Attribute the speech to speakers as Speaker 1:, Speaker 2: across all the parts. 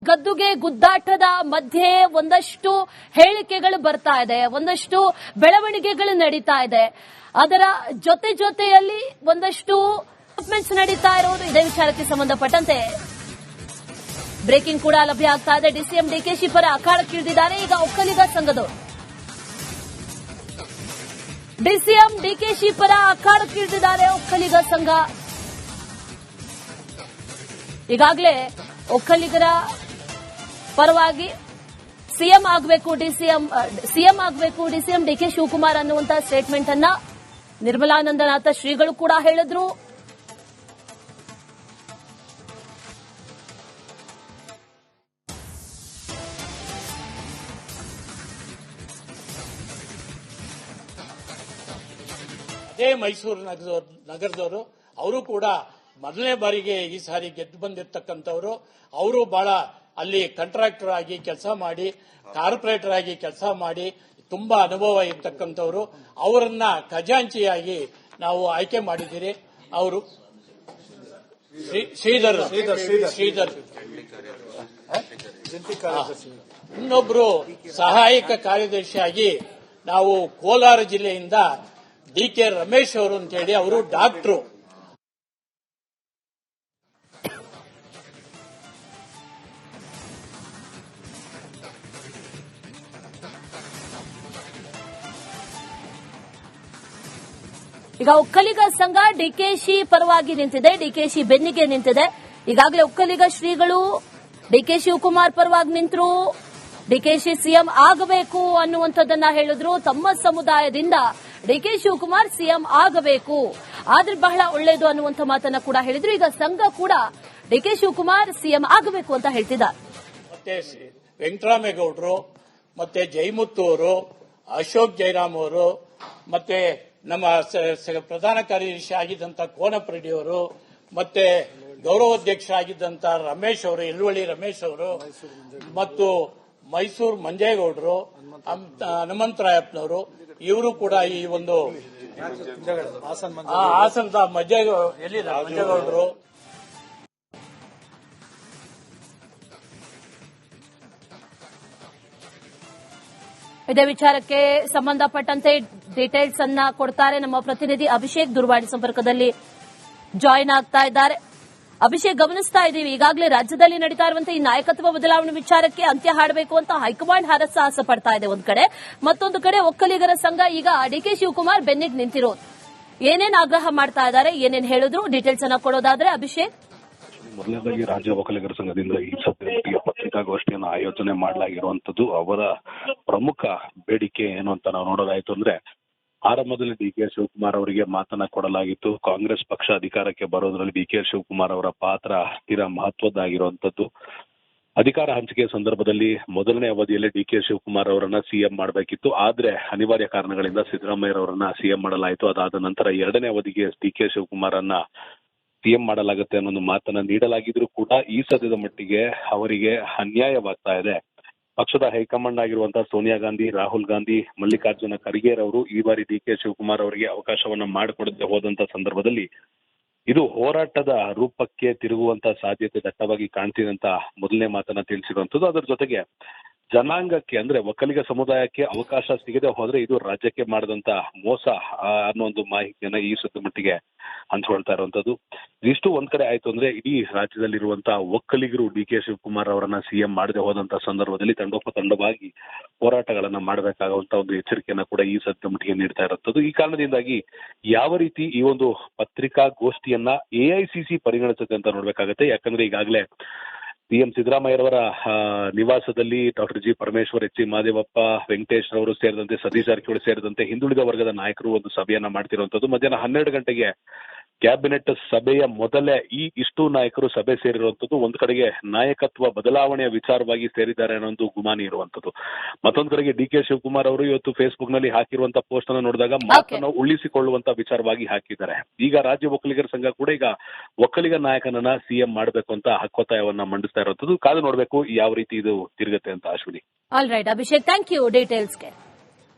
Speaker 1: ಗದ್ದುಗೆ ಗುದ್ದಾಟದ ಮಧ್ಯೆ ಒಂದಷ್ಟು ಹೇಳಿಕೆಗಳು ಬರ್ತಾ ಇದೆ, ಒಂದಷ್ಟು ಬೆಳವಣಿಗೆಗಳು ನಡೀತಾ ಇದೆ. ಅದರ ಜೊತೆಯಲ್ಲಿ ಒಂದಷ್ಟು ಡೆವಲಪ್ಮೆಂಟ್ಸ್ ನಡೀತಾ ಇರೋದು. ಇದೇ ವಿಚಾರಕ್ಕೆ ಸಂಬಂಧಪಟ್ಟಂತೆ ಬ್ರೇಕಿಂಗ್ ಕೂಡ ಲಭ್ಯ ಆಗ್ತಾ ಇದೆ. ಡಿಸಿಎಂ ಡಿಕೆಶಿ ಪರ ಅಖಾಡಕ್ಕಿಳಿದಿದ್ದಾರೆ ಈಗ ಒಕ್ಕಲಿಗ ಸಂಘದವರು. ಡಿಸಿಎಂ ಡಿಕೆಶಿ ಪರ ಅಖಾಡಕ್ಕಿಳಿದಿದ್ದಾರೆ ಒಕ್ಕಲಿಗ ಸಂಘ. ಈಗಾಗಲೇ ಒಕ್ಕಲಿಗರ ಪರವಾಗಿ ಸಿಎಂ ಆಗಬೇಕು ಡಿಸಿಎಂ ಡಿಕೆ ಶಿವಕುಮಾರ್ ಅನ್ನುವಂತ ಸ್ಟೇಟ್ಮೆಂಟ್ ಅನ್ನ ನಿರ್ಮಲಾನಂದನಾಥ ಶ್ರೀಗಳು ಕೂಡ ಹೇಳಿದ್ರು.
Speaker 2: ಅದೇ ಮೈಸೂರು ನಗರದವರು ಅವರು ಕೂಡ ಮೊದಲನೇ ಬಾರಿಗೆ ಈ ಸಾರಿ ಗೆದ್ದು ಬಂದಿರತಕ್ಕಂಥವ್ರು. ಅವರು ಬಹಳ ಅಲ್ಲಿ ಕಾಂಟ್ರಾಕ್ಟರ್ ಆಗಿ ಕೆಲಸ ಮಾಡಿ, ಕಾರ್ಪೊರೇಟರ್ ಆಗಿ ಕೆಲಸ ಮಾಡಿ ತುಂಬಾ ಅನುಭವ ಇರ್ತಕ್ಕಂಥವ್ರು. ಅವರನ್ನ ಖಜಾಂಚಿಯಾಗಿ ನಾವು ಆಯ್ಕೆ ಮಾಡಿದ್ದೀರಿ. ಅವರು ಶ್ರೀಧರ್ ಇನ್ನೊಬ್ರು ಸಹಾಯಕ ಕಾರ್ಯದರ್ಶಿಯಾಗಿ ನಾವು ಕೋಲಾರ ಜಿಲ್ಲೆಯಿಂದ ಡಿಕೆ ರಮೇಶ್ ಅವರು ಅಂತ ಹೇಳಿ, ಅವರು ಡಾಕ್ಟ್ರು.
Speaker 1: ಈಗ ಒಕ್ಕಲಿಗ ಸಂಘ ಡಿಕೆಶಿ ಪರವಾಗಿ ನಿಂತಿದೆ, ಡಿಕೆಶಿ ಬೆನ್ನಿಗೆ ನಿಂತಿದೆ. ಈಗಾಗಲೇ ಒಕ್ಕಲಿಗ ಶ್ರೀಗಳು ಡಿಕೆ ಶಿವಕುಮಾರ್ ಪರವಾಗಿ ನಿಂತರು. ಡಿಕೆಶಿ ಸಿಎಂ ಆಗಬೇಕು ಅನ್ನುವಂಥದ್ದನ್ನ ಹೇಳಿದ್ರು. ತಮ್ಮ ಸಮುದಾಯದಿಂದ ಡಿಕೆ ಶಿವಕುಮಾರ್ ಸಿಎಂ ಆಗಬೇಕು, ಆದ್ರೆ ಬಹಳ ಒಳ್ಳೆಯದು ಅನ್ನುವಂಥ ಮಾತನ್ನ ಕೂಡ ಹೇಳಿದ್ರು. ಈಗ ಸಂಘ ಕೂಡ ಡಿಕೆ ಶಿವಕುಮಾರ್ ಸಿಎಂ ಆಗಬೇಕು ಅಂತ ಹೇಳ್ತಿದ್ದಾರೆ.
Speaker 2: ಮತ್ತೆ ವೆಂಕಟರಾಮೇಗೌಡರು, ಮತ್ತೆ ಜಯಮುತ್ತು ಅವರು, ಅಶೋಕ್ ಜೈರಾಮ್ ಅವರು, ಮತ್ತೆ ನಮ್ಮ ಪ್ರಧಾನ ಕಾರ್ಯದರ್ಶಿ ಆಗಿದ್ದಂತ ಕೋನಪ್ರೆಡ್ಡಿ ಅವರು, ಮತ್ತೆ ಗೌರವಾಧ್ಯಕ್ಷ ಆಗಿದ್ದಂತ ರಮೇಶ್ ಅವರು, ಯಲುವಳ್ಳಿ ರಮೇಶ್ ಅವರು, ಮತ್ತು ಮೈಸೂರು ಮಂಜೇಗೌಡರು, ಹನುಮಂತರಾಯಪ್ಪನವರು, ಇವರು ಕೂಡ ಈ ಒಂದು ಹಾಸನದ ಮಂಜೇಗೌಡರು.
Speaker 1: ಇದೇ ವಿಚಾರಕ್ಕೆ ಸಂಬಂಧಪಟ್ಟಂತೆ ಡೀಟೇಲ್ಸ್ ಅನ್ನ ಕೊಡ್ತಾರೆ ನಮ್ಮ ಪ್ರತಿನಿಧಿ ಅಭಿಷೇಕ್. ದೂರವಾಣಿ ಸಂಪರ್ಕದಲ್ಲಿ ಜಾಯಿನ್ ಆಗ್ತಾ ಇದ್ದಾರೆ. ಅಭಿಷೇಕ್, ಗಮನಿಸ್ತಾ ಇದ್ದೀವಿ ಈಗಾಗಲೇ ರಾಜ್ಯದಲ್ಲಿ ನಡೀತಾ ಇರುವಂತಹ ಈ ನಾಯಕತ್ವ ಬದಲಾವಣೆ ವಿಚಾರಕ್ಕೆ ಅಂತ್ಯ ಹಾಡಬೇಕು ಅಂತ ಹೈಕಮಾಂಡ್ ಹರಸಾಹಸ ಪಡ್ತಾ ಇದೆ ಒಂದು ಕಡೆ, ಮತ್ತೊಂದು ಕಡೆ ಒಕ್ಕಲಿಗರ ಸಂಘ ಈಗ ಡಿಕೆ ಶಿವಕುಮಾರ್ ಬೆನ್ನಿಗೆ ನಿಂತಿರೋದು. ಏನೇನ್ ಆಗ್ರಹ ಮಾಡ್ತಾ ಇದ್ದಾರೆ, ಏನೇನ್ ಹೇಳಿದ್ರು, ಡೀಟೇಲ್ಸ್ ಅನ್ನ ಕೊಡೋದಾದ್ರೆ ಅಭಿಷೇಕ್.
Speaker 3: ಮೊದಲನೇದಾಗಿ ರಾಜ್ಯ ಒಕ್ಕಲಿಗರ ಸಂಘದಿಂದ ಈ ಸದ್ಯಕ್ಕೆ ಪತ್ರಿಕಾಗೋಷ್ಠಿಯನ್ನು ಆಯೋಜನೆ ಮಾಡಲಾಗಿರುವಂತದ್ದು ಅವರ ಪ್ರಮುಖ ಬೇಡಿಕೆ ಏನು ಅಂತ ನಾವು ನೋಡೋದಾಯ್ತು ಅಂದ್ರೆ, ಆರಂಭದಲ್ಲಿ ಡಿಕೆ ಶಿವಕುಮಾರ್ ಅವರಿಗೆ ಮಾತನ್ನ ಕೊಡಲಾಗಿತ್ತು. ಕಾಂಗ್ರೆಸ್ ಪಕ್ಷ ಅಧಿಕಾರಕ್ಕೆ ಬರೋದ್ರಲ್ಲಿ ಡಿಕೆ ಶಿವಕುಮಾರ್ ಅವರ ಪಾತ್ರ ತೀರಾ ಮಹತ್ವದ್ದಾಗಿರುವಂತದ್ದು. ಅಧಿಕಾರ ಹಂಚಿಕೆ ಸಂದರ್ಭದಲ್ಲಿ ಮೊದಲನೇ ಅವಧಿಯಲ್ಲಿ ಡಿಕೆ ಶಿವಕುಮಾರ್ ಅವರನ್ನ ಸಿಎಂ ಮಾಡಬೇಕಿತ್ತು. ಆದ್ರೆ ಅನಿವಾರ್ಯ ಕಾರಣಗಳಿಂದ ಸಿದ್ದರಾಮಯ್ಯ ಅವರನ್ನ ಸಿಎಂ ಮಾಡಲಾಯಿತು. ಅದಾದ ನಂತರ ಎರಡನೇ ಅವಧಿಗೆ ಡಿಕೆ ಶಿವಕುಮಾರ್ ಅನ್ನ ಸಿಎಂ ಮಾಡಲಾಗುತ್ತೆ ಅನ್ನೋ ಒಂದು ಮಾತನ್ನ ನೀಡಲಾಗಿದ್ರು ಕೂಡ ಈ ಸದ್ಯದ ಮಟ್ಟಿಗೆ ಅವರಿಗೆ ಅನ್ಯಾಯವಾಗ್ತಾ ಇದೆ. ಪಕ್ಷದ ಹೈಕಮಾಂಡ್ ಆಗಿರುವಂತಹ ಸೋನಿಯಾ ಗಾಂಧಿ, ರಾಹುಲ್ ಗಾಂಧಿ, ಮಲ್ಲಿಕಾರ್ಜುನ ಖರ್ಗೆ ಅವರು ಈ ಬಾರಿ ಡಿಕೆ ಶಿವಕುಮಾರ್ ಅವರಿಗೆ ಅವಕಾಶವನ್ನ ಮಾಡಿಕೊಡದೆ ಹೋದಂತ ಸಂದರ್ಭದಲ್ಲಿ ಇದು ಹೋರಾಟದ ರೂಪಕ್ಕೆ ತಿರುಗುವಂತ ಸಾಧ್ಯತೆ ದಟ್ಟವಾಗಿ ಕಾಣ್ತಿದೆ ಅಂತ ಮೊದಲನೇ ಮಾತನ್ನ ತಿಳಿಸಿರುವಂತದ್ದು. ಅದರ ಜೊತೆಗೆ ಜನಾಂಗಕ್ಕೆ ಅಂದ್ರೆ ಒಕ್ಕಲಿಗ ಸಮುದಾಯಕ್ಕೆ ಅವಕಾಶ ಸಿಗದೆ ಹೋದ್ರೆ ಇದು ರಾಜ್ಯಕ್ಕೆ ಮಾಡಿದಂತ ಮೋಸ ಅನ್ನೋ ಒಂದು ಮಾಹಿತಿಯನ್ನ ಈ ಸುತ್ತ ಮಟ್ಟಿಗೆ ಹಂಚ್ಕೊಳ್ತಾ ಇರುವಂತದ್ದು. ಇಷ್ಟು ಒಂದ್ ಕಡೆ ಆಯ್ತು ಅಂದ್ರೆ, ಇಡೀ ರಾಜ್ಯದಲ್ಲಿರುವಂತಹ ಒಕ್ಕಲಿಗರು ಡಿಕೆ ಶಿವಕುಮಾರ್ ಅವರನ್ನ ಸಿಎಂ ಮಾಡದೆ ಹೋದಂತ ಸಂದರ್ಭದಲ್ಲಿ ತಂಡೋಪತಂಡವಾಗಿ ಹೋರಾಟಗಳನ್ನ ಮಾಡಬೇಕಾಗುವಂತ ಒಂದು ಎಚ್ಚರಿಕೆಯನ್ನ ಕೂಡ ಈ ಸದ್ಯದ ಮಟ್ಟಿಗೆ ನೀಡ್ತಾ ಇರುವಂತದ್ದು. ಈ ಕಾರಣದಿಂದಾಗಿ ಯಾವ ರೀತಿ ಈ ಒಂದು ಪತ್ರಿಕಾಗೋಷ್ಠಿಯನ್ನ ಎಐಸಿಸಿ ಪರಿಗಣಿಸುತ್ತೆ ಅಂತ ನೋಡ್ಬೇಕಾಗತ್ತೆ. ಯಾಕಂದ್ರೆ ಈಗಾಗಲೇ ಸಿಎಂ ಸಿದ್ದರಾಮಯ್ಯರವರ ನಿವಾಸದಲ್ಲಿ doctor G Parameshwar, H C Mahadevappa, Venkatesh ರವರು ಸೇರಿದಂತೆ ಸತೀಶ್ ಜಾರಕಿಹೊಳಿ ಸೇರಿದಂತೆ ಹಿಂದುಳಿದ ವರ್ಗದ ನಾಯಕರು ಒಂದು ಸಭೆಯನ್ನ ಮಾಡ್ತಿರುವಂತದ್ದು. ಮಧ್ಯಾಹ್ನ 12 ಗಂಟೆಗೆ ಕ್ಯಾಬಿನೆಟ್ ಸಭೆಯ ಮೊದಲೇ ಇಷ್ಟು ನಾಯಕರು ಸಭೆ ಸೇರಿರುವಂತದ್ದು. ಒಂದ್ ಕಡೆಗೆ ನಾಯಕತ್ವ ಬದಲಾವಣೆಯ ವಿಚಾರವಾಗಿ ಸೇರಿದ್ದಾರೆ ಅನ್ನೋ ಒಂದು ಗುಮಾನಿ ಇರುವಂತದ್ದು. ಮತ್ತೊಂದ್ ಕಡೆಗೆ ಡಿಕೆ ಶಿವಕುಮಾರ್ ಅವರು ಇವತ್ತು ಫೇಸ್ಬುಕ್ ನಲ್ಲಿ ಹಾಕಿರುವಂತ ಪೋಸ್ಟ್ ಅನ್ನು ನೋಡಿದಾಗ ಮಾತನ್ನು ಉಳಿಸಿಕೊಳ್ಳುವಂತ ವಿಚಾರವಾಗಿ ಹಾಕಿದ್ದಾರೆ. ಈಗ ರಾಜ್ಯ ಒಕ್ಕಲಿಗರ ಸಂಘ ಕೂಡ ಈಗ ಒಕ್ಕಲಿಗ ನಾಯಕನನ್ನ ಸಿಎಂ ಮಾಡಬೇಕು ಅಂತ ಹಕ್ಕೊತ್ತಾಯವನ್ನ ಮಂಡಿಸ್ತಾ ಇರುವಂತದ್ದು. ಕಾದು ನೋಡ್ಬೇಕು ಯಾವ ರೀತಿ ಇದು ತಿರುಗುತ್ತೆ ಅಂತ. Ashwini.
Speaker 1: All right Abhishek, thank you ಡೀಟೇಲ್ಸ್ಗೆ.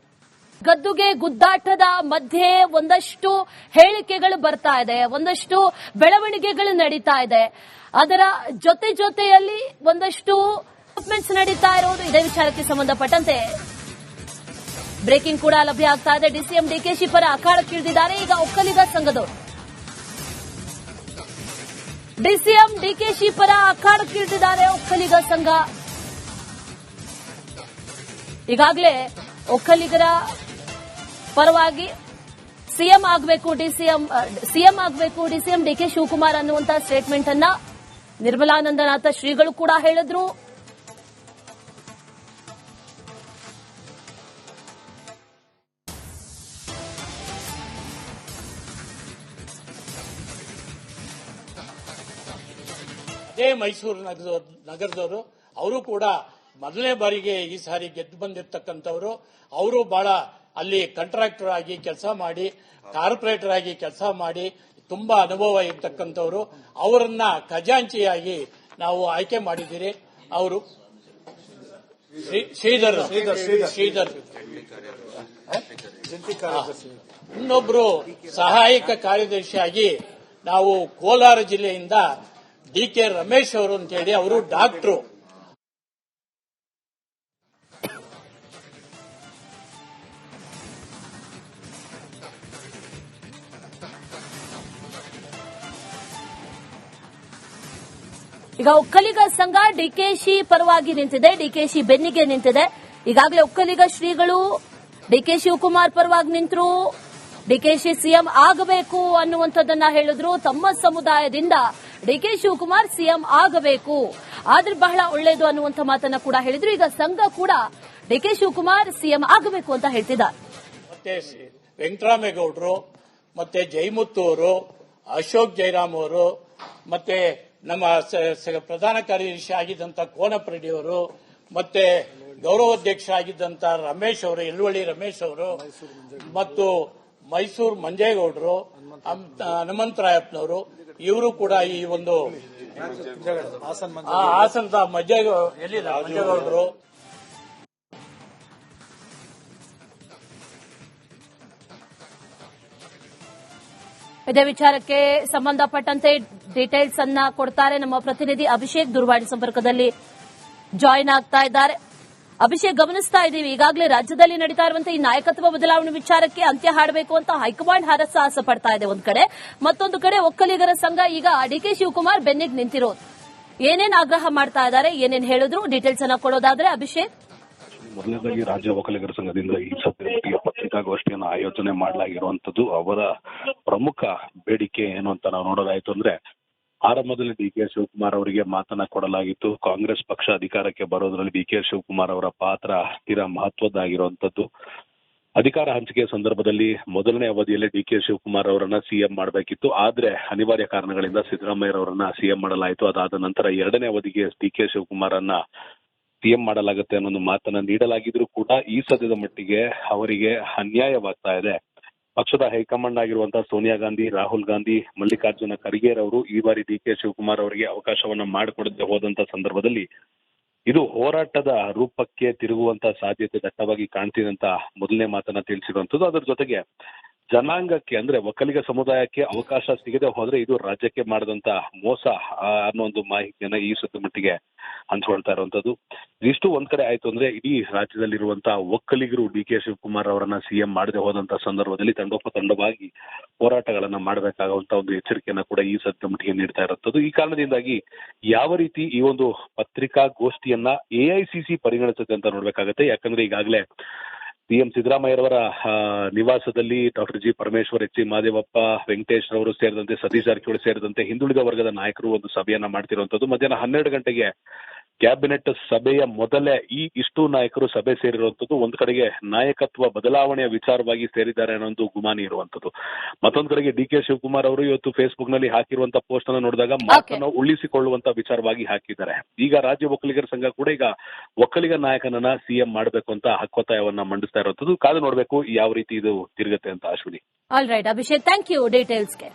Speaker 1: ಗದ್ದುಗೆ ಗುದ್ದಾಟದ ಮಧ್ಯೆ ಒಂದಷ್ಟು ಹೇಳಿಕೆಗಳು ಬರ್ತಾ ಇದೆ, ಒಂದಷ್ಟು ಬೆಳವಣಿಗೆಗಳು ನಡೀತಾ ಇದೆ. ಅದರ ಜೊತೆಯಲ್ಲಿ ಒಂದಷ್ಟು ಡೆವಲಪ್ಮೆಂಟ್ಸ್ ನಡೀತಾ ಇರೋದು. ಇದೇ ವಿಚಾರಕ್ಕೆ ಸಂಬಂಧಪಟ್ಟಂತೆ ಬ್ರೇಕಿಂಗ್ ಕೂಡ ಲಭ್ಯ ಆಗ್ತಾ ಇದೆ. ಡಿಸಿಎಂ ಡಿಕೆಶಿ ಪರ ಅಖಾಡಕ್ಕಿಳಿದಿದ್ದಾರೆ ಈಗ ಒಕ್ಕಲಿಗ ಸಂಘದವರು. ಡಿಸಿಎಂ ಡಿಕೆಶಿ ಪರ ಅಖಾಡಕ್ಕಿಳಿದಿದ್ದಾರೆ ಒಕ್ಕಲಿಗ ಸಂಘ. ಈಗಾಗಲೇ ಒಕ್ಕಲಿಗರ ಪರವಾಗಿ ಸಿಎಂ ಆಗಬೇಕು ಡಿಸಿಎಂ ಡಿಕೆ ಶಿವಕುಮಾರ್ ಅನ್ನುವಂತಹ ಸ್ಟೇಟ್ಮೆಂಟ್ ಅನ್ನ ನಿರ್ಮಲಾನಂದನಾಥ ಶ್ರೀಗಳು ಕೂಡ ಹೇಳಿದ್ರು.
Speaker 2: ಅದೇ ಮೈಸೂರು ನಗರದವರು ಅವರು ಕೂಡ ಮೊದಲನೇ ಬಾರಿಗೆ ಈ ಸಾರಿ ಗೆದ್ದು ಬಂದಿರತಕ್ಕಂಥವರು. ಅವರು ಬಹಳ ಅಲ್ಲಿ ಕಾಂಟ್ರಾಕ್ಟರ್ ಆಗಿ ಕೆಲಸ ಮಾಡಿ, ಕಾರ್ಪೊರೇಟರ್ ಆಗಿ ಕೆಲಸ ಮಾಡಿ ತುಂಬಾ ಅನುಭವ ಇರತಕ್ಕಂಥವರು. ಅವರನ್ನ ಖಜಾಂಚಿಯಾಗಿ ನಾವು ಆಯ್ಕೆ ಮಾಡಿದ್ದೀರಿ. ಅವರು ಶ್ರೀಧರ್ ಇನ್ನೊಬ್ರು ಸಹಾಯಕ ಕಾರ್ಯದರ್ಶಿಯಾಗಿ ನಾವು ಕೋಲಾರ ಜಿಲ್ಲೆಯಿಂದ ಡಿಕೆ ರಮೇಶ್ ಅವರು ಅಂತ ಹೇಳಿ, ಅವರು ಡಾಕ್ಟ್ರು.
Speaker 1: ಈಗ ಒಕ್ಕಲಿಗ ಸಂಘ ಡಿಕೆಶಿ ಪರವಾಗಿ ನಿಂತಿದೆ, ಡಿಕೆಶಿ ಬೆನ್ನಿಗೆ ನಿಂತಿದೆ. ಈಗಾಗಲೇ ಒಕ್ಕಲಿಗ ಶ್ರೀಗಳು ಡಿಕೆ ಶಿವಕುಮಾರ್ ಪರವಾಗಿ ನಿಂತರು. ಡಿಕೆಶಿ ಸಿಎಂ ಆಗಬೇಕು ಅನ್ನುವಂಥದ್ದನ್ನ ಹೇಳಿದ್ರು. ತಮ್ಮ ಸಮುದಾಯದಿಂದ ಡಿಕೆ ಶಿವಕುಮಾರ್ ಸಿಎಂ ಆಗಬೇಕು, ಆದ್ರೆ ಬಹಳ ಒಳ್ಳೆಯದು ಅನ್ನುವಂಥ ಮಾತನ್ನ ಕೂಡ ಹೇಳಿದ್ರು. ಈಗ ಸಂಘ ಕೂಡ ಡಿಕೆ ಶಿವಕುಮಾರ್ ಸಿಎಂ ಆಗಬೇಕು ಅಂತ ಹೇಳ್ತಿದ್ದಾರೆ.
Speaker 2: ಮತ್ತೆ ವೆಂಕಟರಾಮೇಗೌಡರು, ಮತ್ತೆ ಜಯಮುತ್ತು ಅವರು, ಅಶೋಕ್ ಜೈರಾಮ್ ಅವರು, ಮತ್ತೆ ನಮ್ಮ ಪ್ರಧಾನ ಕಾರ್ಯದರ್ಶಿ ಆಗಿದ್ದಂತ ಕೋನಪ್ರೆಡ್ಡಿ ಅವರು, ಮತ್ತೆ ಗೌರವಾಧ್ಯಕ್ಷ ಆಗಿದ್ದಂತ ರಮೇಶ್ ಅವರು, ಯಲ್ವಳ್ಳಿ ರಮೇಶ್ ಅವರು, ಮತ್ತು ಮೈಸೂರು ಮಂಜೇಗೌಡರು, ಹನುಮಂತರಾಯಪ್ಪನವರು, ಇವರು ಕೂಡ ಈ ಒಂದು ಹಾಸನದ ಮಂಜೇಗೌಡರು.
Speaker 1: ಇದೇ ವಿಚಾರಕ್ಕೆ ಸಂಬಂಧಪಟ್ಟಂತೆ ಡೀಟೇಲ್ಸ್ ಅನ್ನ ಕೊಡ್ತಾರೆ ನಮ್ಮ ಪ್ರತಿನಿಧಿ ಅಭಿಷೇಕ್. ದೂರವಾಣಿ ಸಂಪರ್ಕದಲ್ಲಿ ಜಾಯಿನ್ ಆಗ್ತಾ ಇದ್ದಾರೆ. ಅಭಿಷೇಕ್, ಗಮನಿಸ್ತಾ ಇದ್ದೀವಿ ಈಗಾಗಲೇ ರಾಜ್ಯದಲ್ಲಿ ನಡೀತಾ ಇರುವಂತಹ ಈ ನಾಯಕತ್ವ ಬದಲಾವಣೆ ವಿಚಾರಕ್ಕೆ ಅಂತ್ಯ ಹಾಡಬೇಕು ಅಂತ ಹೈಕಮಾಂಡ್ ಹರಸಾಹಸ ಪಡ್ತಾ ಇದೆ ಒಂದ್ ಕಡೆ, ಮತ್ತೊಂದು ಕಡೆ ಒಕ್ಕಲಿಗರ ಸಂಘ ಈಗ ಡಿಕೆ ಶಿವಕುಮಾರ್ ಬೆನ್ನಿಗೆ ನಿಂತಿರೋದು. ಏನೇನ್ ಆಗ್ರಹ ಮಾಡ್ತಾ ಇದ್ದಾರೆ, ಏನೇನ್ ಹೇಳಿದ್ರು, ಡೀಟೇಲ್ಸ್ ಅನ್ನ ಕೊಡೋದಾದ್ರೆ ಅಭಿಷೇಕ್.
Speaker 3: ಮೊದಲನೇದಾಗಿ ರಾಜ್ಯ ಒಕ್ಕಲಿಗರ ಸಂಘದಿಂದ ಈ ಸಭೆಯ ಪತ್ರಿಕಾಗೋಷ್ಠಿಯನ್ನು ಆಯೋಜನೆ ಮಾಡಲಾಗಿರುವಂತದ್ದು ಅವರ ಪ್ರಮುಖ ಬೇಡಿಕೆ ಏನು ಅಂತ ನಾವು ನೋಡೋದಾಯ್ತು ಅಂದ್ರೆ, ಆರಂಭದಲ್ಲಿ ಡಿಕೆ ಶಿವಕುಮಾರ್ ಅವರಿಗೆ ಮಾತನ್ನ ಕೊಡಲಾಗಿತ್ತು. ಕಾಂಗ್ರೆಸ್ ಪಕ್ಷ ಅಧಿಕಾರಕ್ಕೆ ಬರೋದ್ರಲ್ಲಿ ಡಿಕೆ ಶಿವಕುಮಾರ್ ಅವರ ಪಾತ್ರ ತೀರಾ ಮಹತ್ವದ್ದಾಗಿರುವಂತದ್ದು. ಅಧಿಕಾರ ಹಂಚಿಕೆ ಸಂದರ್ಭದಲ್ಲಿ ಮೊದಲನೇ ಅವಧಿಯಲ್ಲಿ ಡಿಕೆ ಶಿವಕುಮಾರ್ ಅವರನ್ನ ಸಿಎಂ ಮಾಡಬೇಕಿತ್ತು. ಆದ್ರೆ ಅನಿವಾರ್ಯ ಕಾರಣಗಳಿಂದ ಸಿದ್ದರಾಮಯ್ಯರವರನ್ನ ಸಿಎಂ ಮಾಡಲಾಯಿತು. ಅದಾದ ನಂತರ ಎರಡನೇ ಅವಧಿಗೆ ಡಿಕೆ ಶಿವಕುಮಾರ್ ಅನ್ನ ಸಿಎಂ ಮಾಡಲಾಗುತ್ತೆ ಅನ್ನೋ ಮಾತನ್ನ ನೀಡಲಾಗಿದ್ರು ಕೂಡ ಈ ಸದ್ಯದ ಮಟ್ಟಿಗೆ ಅವರಿಗೆ ಅನ್ಯಾಯವಾಗ್ತಾ ಇದೆ. ಪಕ್ಷದ ಹೈಕಮಾಂಡ್ ಆಗಿರುವಂತಹ ಸೋನಿಯಾ ಗಾಂಧಿ, ರಾಹುಲ್ ಗಾಂಧಿ, ಮಲ್ಲಿಕಾರ್ಜುನ ಖರ್ಗೆ ಅವರು ಈ ಬಾರಿ ಡಿಕೆ ಶಿವಕುಮಾರ್ ಅವರಿಗೆ ಅವಕಾಶವನ್ನ ಮಾಡಿಕೊಡದೆ ಹೋದಂತ ಸಂದರ್ಭದಲ್ಲಿ ಇದು ಹೋರಾಟದ ರೂಪಕ್ಕೆ ತಿರುಗುವಂತ ಸಾಧ್ಯತೆ ದಟ್ಟವಾಗಿ ಕಾಣ್ತಿದೆ ಅಂತ ಮೊದಲನೇ ಮಾತನ್ನ ತಿಳಿಸಿರುವಂತದ್ದು. ಅದರ ಜೊತೆಗೆ ಜನಾಂಗಕ್ಕೆ ಅಂದ್ರೆ ಒಕ್ಕಲಿಗ ಸಮುದಾಯಕ್ಕೆ ಅವಕಾಶ ಸಿಗದೆ ಹೋದ್ರೆ ಇದು ರಾಜ್ಯಕ್ಕೆ ಮಾಡಿದಂತ ಮೋಸ ಅನ್ನೋ ಒಂದು ಮಾಹಿತಿಯನ್ನ ಈ ಸುತ್ತ ಮಟ್ಟಿಗೆ ಹಂಚ್ಕೊಳ್ತಾ ಇರುವಂತದ್ದು. ಇಷ್ಟು ಒಂದ್ ಕಡೆ ಆಯ್ತು ಅಂದ್ರೆ, ಇಡೀ ರಾಜ್ಯದಲ್ಲಿರುವಂತಹ ಒಕ್ಕಲಿಗರು ಡಿಕೆ ಶಿವಕುಮಾರ್ ಅವರನ್ನ ಸಿಎಂ ಮಾಡದೆ ಹೋದಂತ ಸಂದರ್ಭದಲ್ಲಿ ತಂಡೋಪತಂಡವಾಗಿ ಹೋರಾಟಗಳನ್ನ ಮಾಡಬೇಕಾಗುವಂತ ಒಂದು ಎಚ್ಚರಿಕೆಯನ್ನ ಕೂಡ ಈ ಸದ್ಯದ ಮಟ್ಟಿಗೆ ನೀಡ್ತಾ ಇರುವಂತದ್ದು. ಈ ಕಾರಣದಿಂದಾಗಿ ಯಾವ ರೀತಿ ಈ ಒಂದು ಪತ್ರಿಕಾಗೋಷ್ಠಿಯನ್ನ ಎಐಸಿಸಿ ಪರಿಗಣಿಸುತ್ತೆ ಅಂತ ನೋಡ್ಬೇಕಾಗತ್ತೆ. ಯಾಕಂದ್ರೆ ಈಗಾಗಲೇ ಸಿಎಂ ಸಿದ್ದರಾಮಯ್ಯರವರ ನಿವಾಸದಲ್ಲಿ doctor G Parameshwar, H C Mahadevappa, Venkatesh ರವರು ಸೇರಿದಂತೆ ಸತೀಶ್ ಜಾರಕಿಹೊಳಿ ಸೇರಿದಂತೆ ಹಿಂದುಳಿದ ವರ್ಗದ ನಾಯಕರು ಒಂದು ಸಭೆಯನ್ನ ಮಾಡ್ತಿರುವಂತದ್ದು. ಮಧ್ಯಾಹ್ನ 12 ಗಂಟೆಗೆ ಕ್ಯಾಬಿನೆಟ್ ಸಭೆಯ ಮೊದಲೇ ಇಷ್ಟು ನಾಯಕರು ಸಭೆ ಸೇರಿರುವಂತದ್ದು. ಒಂದ್ ಕಡೆಗೆ ನಾಯಕತ್ವ ಬದಲಾವಣೆಯ ವಿಚಾರವಾಗಿ ಸೇರಿದ್ದಾರೆ ಅನ್ನೋ ಒಂದು ಗುಮಾನಿ ಇರುವಂತದ್ದು. ಮತ್ತೊಂದ್ ಕಡೆಗೆ ಡಿಕೆ ಶಿವಕುಮಾರ್ ಅವರು ಇವತ್ತು ಫೇಸ್ಬುಕ್ ನಲ್ಲಿ ಹಾಕಿರುವಂತಹ ಪೋಸ್ಟ್ ಅನ್ನು ನೋಡಿದಾಗ ಮಾತನ್ನು ಉಳಿಸಿಕೊಳ್ಳುವಂತ ವಿಚಾರವಾಗಿ ಹಾಕಿದ್ದಾರೆ. ಈಗ ರಾಜ್ಯ ಒಕ್ಕಲಿಗರ ಸಂಘ ಕೂಡ ಈಗ ಒಕ್ಕಲಿಗ ನಾಯಕನನ್ನ ಸಿಎಂ ಮಾಡಬೇಕು ಅಂತ ಹಕ್ಕೊತ್ತಾಯವನ್ನ ಮಂಡಿಸ್ತಾ ಇರುವಂತದ್ದು. ಕಾದು ನೋಡ್ಬೇಕು ಯಾವ ರೀತಿ ಇದು ತಿರುಗುತ್ತೆ ಅಂತ. Ashwini.
Speaker 1: All right Abhishek, thank you ಡೀಟೇಲ್ಸ್ಗೆ.